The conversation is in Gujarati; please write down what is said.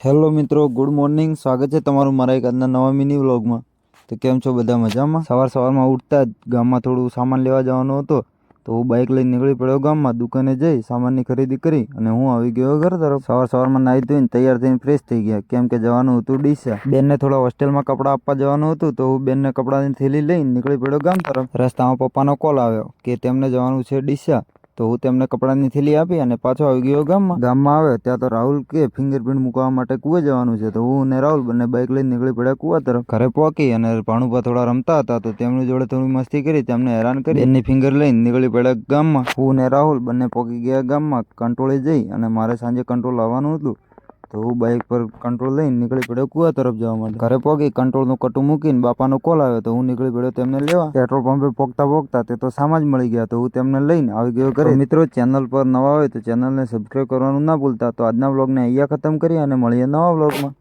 હેલો મિત્રો, ગુડ મોર્નિંગ. સ્વાગત છે તમારું મારા એક આજના નવા મિની વ્લોગમાં. તો કેમ છો બધા? મજામાં? સવારમાં ઉઠતા જ ગામમાં થોડું સામાન લેવા જવાનો હતો, તો હું બાઇક લઈને નીકળી પડ્યો ગામમાં. દુકાને જઈ સામાનની ખરીદી કરી અને હું આવી ગયો ઘર તરફ. સવારમાં નાહી ધોઈને તૈયાર થઈને ફ્રેશ થઈ ગયા, કેમ કે જવાનું હતું ડીસા. બેનને થોડા હોસ્ટેલમાં કપડાં આપવા જવાનું હતું, તો હું બેનને કપડાની થેલી લઈને નીકળી પડ્યો ગામ તરફ. રસ્તામાં પપ્પાનો કોલ આવ્યો કે તેમને જવાનું છે ડીસા, તો હું તેમને કપડાની થેલી આપી અને પાછો આવી ગયો ગામમાં. આવ્યો ત્યાં તો રાહુલ કે ફિંગરપ્રિન્ટ મૂકવા માટે કુએ જવાનું છે, તો હું અને રાહુલ બંને બાઇક લઈને નીકળી પડ્યા કુવા તરફ. ઘરે પહોંચી અને ભાણુભા થોડા રમતા હતા, તો તેમની જોડે થોડી મસ્તી કરી, તેમને હેરાન કરી બેનની ફિંગર લઈને નીકળી પડ્યા ગામમાં. હું અને રાહુલ બંને પહોંચી ગયા ગામમાં. કંટ્રોલે જઈ અને મારે સાંજે કંટ્રોલ આવવાનું હતું, તો હું બાઇક પર કંટ્રોલ લઈને નીકળી પડ્યો કુવા તરફ જવા માટે. ઘરે પહોંચી કંટ્રોલનું કટું મૂકીને બાપાનો કોલ આવ્યો, તો હું નીકળી પડ્યો તેમને લેવા. પેટ્રોલ પંપે પહોંચતા તે તો સામા જ મળી ગયા, તો હું તેમને લઈને આવી ગયો ઘરે. મિત્રો, ચેનલ પર નવા હોય તો ચેનલને સબસ્ક્રાઈબ કરવાનું ના ભૂલતા. તો આજના વ્લોગને અહીંયા ખતમ કરીએ અને મળીએ નવા વ્લોગમાં.